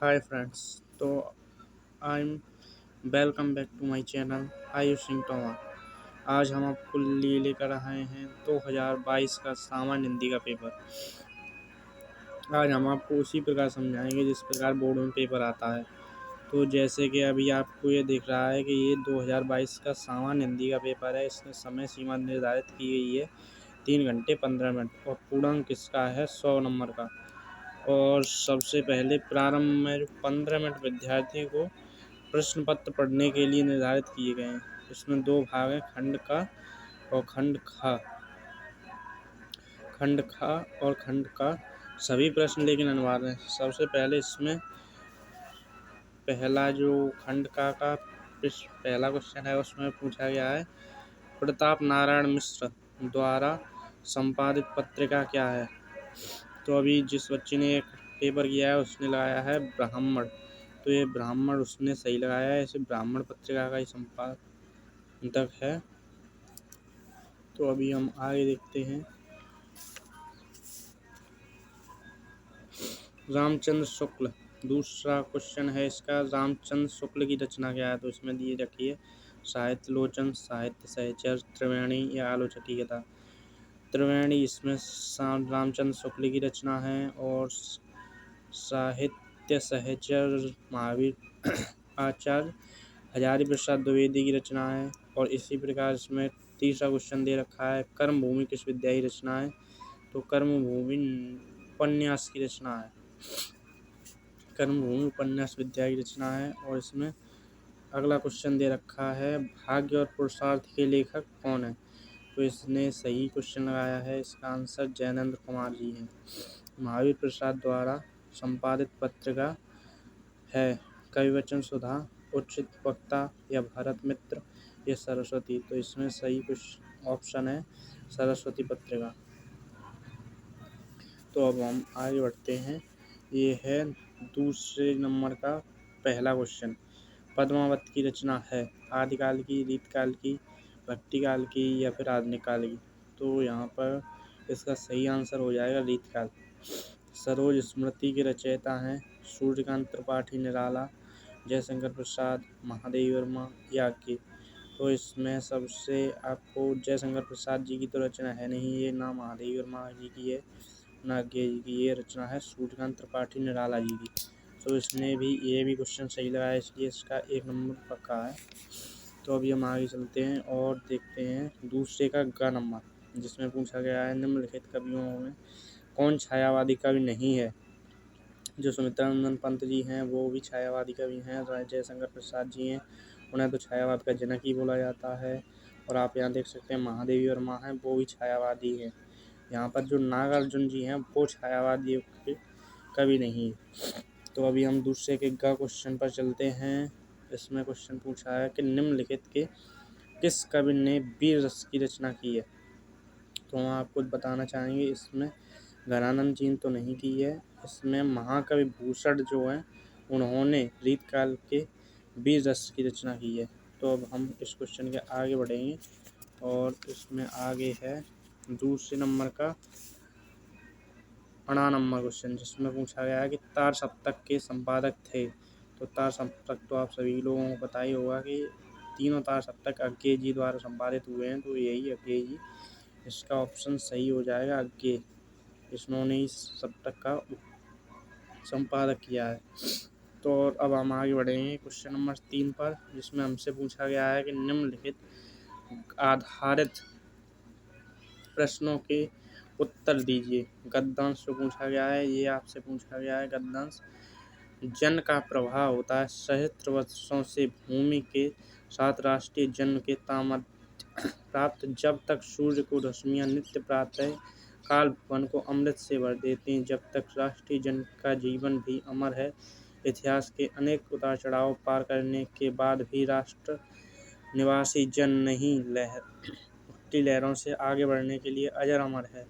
हाय friends. तो I am welcome back to my channel Ayush Singh Tomar. आज हम आपको लिए लेकर आए हैं 2022 का सामान्य हिंदी का पेपर। आज हम आपको उसी प्रकार समझाएंगे जिस प्रकार बोर्ड में पेपर आता है। तो जैसे कि अभी आपको ये दिख रहा है कि ये 2022 का सामान्य हिंदी का पेपर है। इसमें समय सीमा निर्धारित की गई है 3 घंटे 15 मिनट और पूर्णांक इसका है 100 नंबर का। और सबसे पहले प्रारंभ में 15 मिनट विद्यार्थियों को प्रश्न पत्र पढ़ने के लिए निर्धारित किए गए हैं। इसमें दो भाग हैं, खंड का और खंड खा। खंड खा और खंड का सभी प्रश्न लेकिन अनिवार्य हैं। सबसे पहले इसमें पहला जो खंड का पहला क्वेश्चन है उसमें पूछा गया है, प्रताप नारायण मिश्र द्वारा संपादित पत्रिका क्या है। तो अभी जिस बच्चे ने एक पेपर किया है उसने लगाया है ब्राह्मण। तो ये ब्राह्मण उसने सही लगाया है, इसे ब्राह्मण पत्रिका का ही संपादक है। तो अभी हम आगे देखते हैं। रामचंद्र शुक्ल दूसरा क्वेश्चन है इसका, रामचंद्र शुक्ल की रचना क्या है। तो इसमें दिए रखिए साहित्य लोचन, साहित्य सहचर, त्रिवेणी या आलोचकी कथा। त्रिवेणी इसमें रामचंद्र शुक्ल की रचना है और साहित्य सहचर महावीर आचार्य हजारी प्रसाद द्विवेदी की रचना है। और इसी प्रकार इसमें तीसरा क्वेश्चन दे रखा है, कर्मभूमि किस विद्या की रचना है। तो कर्मभूमि उपन्यास की रचना है। कर्मभूमि उपन्यास विद्या की रचना है। और इसमें अगला क्वेश्चन दे रखा है, भाग्य और पुरुषार्थ के लेखक कौन है। तो इसने सही क्वेश्चन लगाया है, इसका आंसर जैनेन्द्र कुमार जी हैं। महावीर प्रसाद द्वारा संपादित पत्रिका है कविवचन सुधा, उचित वक्ता या भारत मित्र या सरस्वती। तो इसमें सही कुछ ऑप्शन है सरस्वती पत्रिका। तो अब हम आगे बढ़ते हैं। ये है दूसरे नंबर का पहला क्वेश्चन, पद्मावत की रचना है आदिकाल की, रीतकाल की, भक्तिकाल की या फिर आधुनिक काल की। तो यहाँ पर इसका सही आंसर हो जाएगा रीतकाल। सरोज स्मृति के रचयिता हैं सूर्यकांत त्रिपाठी निराला, जयशंकर प्रसाद, महादेवी वर्मा या के। तो इसमें सबसे आपको जयशंकर प्रसाद जी की तो रचना है नहीं, ये ना महादेवी वर्मा जी की है ना के जी की, ये रचना है सूर्यकांत त्रिपाठी निराला जी की। तो इसने भी ये भी क्वेश्चन सही लगाया, इसलिए इसका 1 नंबर पक्का है। तो अभी हम आगे चलते हैं और देखते हैं दूसरे का ग नंबर, जिसमें पूछा गया है निम्नलिखित कवियों में कौन छायावादी कवि नहीं है। जो सुमित्रा नंदन पंत जी हैं वो भी छायावादी कवि हैं। जयशंकर प्रसाद जी हैं, उन्हें तो छायावाद का जनक ही बोला जाता है। और आप यहाँ देख सकते हैं महादेवी वर्मा हैं, वो भी छायावादी हैं। यहाँ पर जो नागार्जुन जी हैं वो छायावादी कवि नहीं है। तो अभी हम दूसरे के ग क्वेश्चन पर चलते हैं। इसमें क्वेश्चन पूछा है कि निम्नलिखित के किस कवि ने वीर रस की रचना की है। तो हम आपको बताना चाहेंगे, इसमें घनानंद जी ने तो नहीं की है। इसमें महाकवि भूषण जो हैं उन्होंने रीतकाल के वीर रस की रचना की है। तो अब हम इस क्वेश्चन के आगे बढ़ेंगे और इसमें आगे है दूसरे नंबर का 8 नंबर क्वेश्चन, जिसमें पूछा गया है कि तार सप्तक के संपादक थे। तो तार सप्तक तो आप सभी लोगों को पता ही होगा कि तीनों तार सप्तक अज्ञे जी द्वारा संपादित हुए हैं। तो यही अज्ञे जी, इसका ऑप्शन सही हो जाएगा अज्ञे, इन्होंने इस सप्तक का संपादक किया है। तो अब हम आगे बढ़ेंगे क्वेश्चन नंबर 3 पर, जिसमें हमसे पूछा गया है कि निम्नलिखित आधारित प्रश्नों के उत्तर दीजिए। गद्यांश जो पूछा गया है, ये आपसे पूछा गया है गद्यांश, जन का प्रभाव होता है सहस्त्र वर्षों से भूमि के साथ राष्ट्रीय जन्म के तामध्य प्राप्त, जब तक सूर्य को रश्मियाँ नित्य प्रातः काल भुवन को अमृत से भर देती हैं, जब तक राष्ट्रीय जन का जीवन भी अमर है। इतिहास के अनेक उतार चढ़ाव पार करने के बाद भी राष्ट्र निवासी जन नहीं उठती लहरों से आगे बढ़ने के लिए अजर अमर है।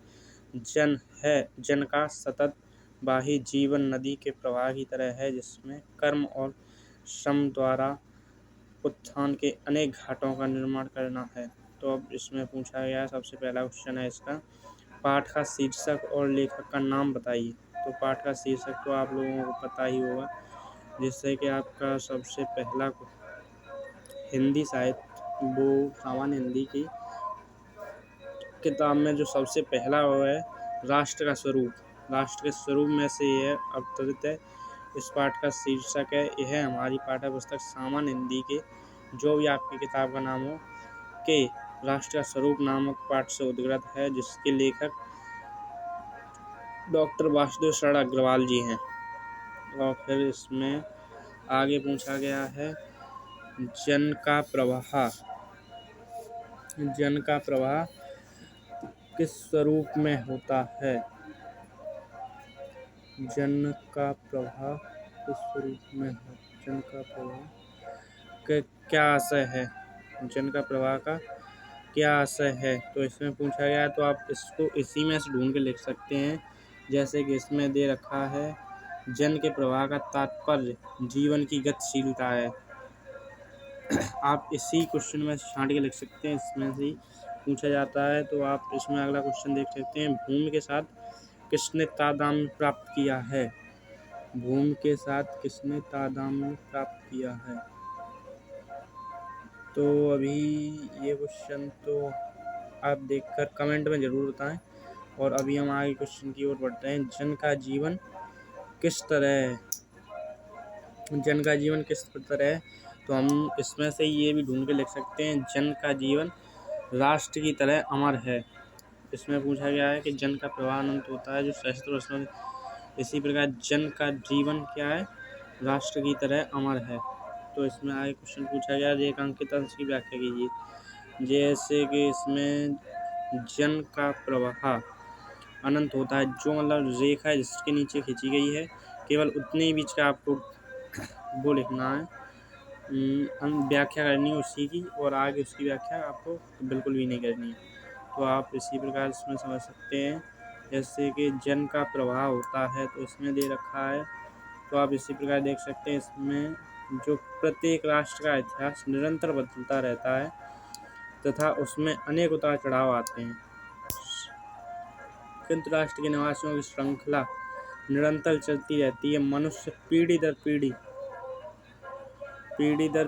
जन है, जन का सतत बाही जीवन नदी के प्रवाह की तरह है, जिसमें कर्म और श्रम द्वारा उत्थान के अनेक घाटों का निर्माण करना है। तो अब इसमें पूछा गया सबसे पहला क्वेश्चन है इसका, पाठ का शीर्षक और लेखक का नाम बताइए। तो पाठ का शीर्षक तो आप लोगों को पता ही होगा, जिससे कि आपका सबसे पहला हिंदी साहित्य वो सामान्य हिंदी की किताब में जो सबसे पहला वो है राष्ट्र का स्वरूप। राष्ट्र के स्वरूप में से यह अवतरित है। इस पाठ का शीर्षक है, यह हमारी पाठ्य पुस्तक सामान्य हिंदी के जो भी आपकी किताब का नाम हो के राष्ट्र का स्वरूप नामक पाठ से उद्गत है, जिसके लेखक डॉक्टर वासुदेव शरण अग्रवाल जी हैं। और फिर इसमें आगे पूछा गया है जन का प्रवाह। जन का प्रवाह किस स्वरूप में होता है? जन का प्रवाह किस स्वरूप में है? जन का प्रवाह के क्या आशय है? जन का प्रवाह का क्या आशय है? तो इसमें पूछा गया है, तो आप इसको इसी में से ढूंढ के लिख सकते हैं। जैसे कि इसमें दे रखा है जन के प्रवाह का तात्पर्य जीवन की गतिशीलता है। आप इसी क्वेश्चन में छांट के लिख सकते हैं, इसमें से ही पूछा जाता है। तो आप इसमें अगला क्वेश्चन देख सकते हैं, भूमि के साथ किसने तादात्म्य प्राप्त किया है? भूमि के साथ किसने तादात्म्य प्राप्त किया है? तो अभी ये क्वेश्चन तो आप देखकर कमेंट में ज़रूर बताएं। और अभी हम आगे क्वेश्चन की ओर बढ़ते हैं। जन का जीवन किस तरह है? जन का जीवन किस तरह है? तो हम इसमें से ये भी ढूंढ के लिख सकते हैं, जन का जीवन राष्ट्र की तरह अमर है। इसमें पूछा गया है कि जन का प्रवाह अनंत होता है, जो सहस्त्र वर्षों में। इसी प्रकार जन का जीवन क्या है? राष्ट्र की तरह अमर है। तो इसमें आगे क्वेश्चन पूछा गया, रेखांकित अंश की व्याख्या कीजिए। जैसे कि इसमें जन का प्रवाह अनंत होता है, जो मतलब रेखा है जिसके नीचे खींची गई है, केवल उतने ही बीच का आपको वो लिखना है, व्याख्या करनी है उसी की, और आगे उसकी व्याख्या आपको बिल्कुल भी नहीं करनी है। तो आप इसी प्रकार इसमें समझ सकते हैं। जैसे कि जन का प्रवाह होता है, तो इसमें दे रखा है, तो आप इसी प्रकार देख सकते हैं। इसमें जो प्रत्येक राष्ट्र का इतिहास निरंतर बदलता रहता है तथा उसमें अनेक उतार चढ़ाव आते हैं, किंतु राष्ट्र के निवासियों की श्रृंखला निरंतर चलती रहती है। मनुष्य पीढ़ी दर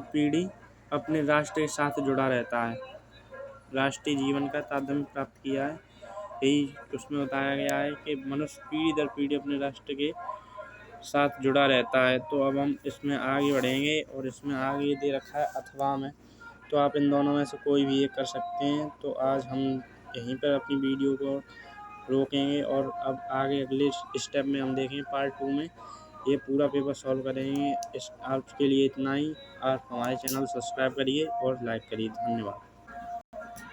पीढ़ी अपने राष्ट्र के साथ जुड़ा रहता है। राष्ट्रीय जीवन का तादात्म्य प्राप्त किया है, यही उसमें बताया गया है कि मनुष्य पीढ़ी दर पीढ़ी अपने राष्ट्र के साथ जुड़ा रहता है। तो अब हम इसमें आगे बढ़ेंगे, और इसमें आगे दे रखा है अथवा में, तो आप इन दोनों में से कोई भी एक कर सकते हैं। तो आज हम यहीं पर अपनी वीडियो को रोकेंगे, और अब आगे अगले स्टेप में हम देखेंगे पार्ट 2 में ये पूरा पेपर सॉल्व करेंगे। आज के लिए इतना ही। आप हमारे चैनल सब्सक्राइब करिए और लाइक करिए। धन्यवाद।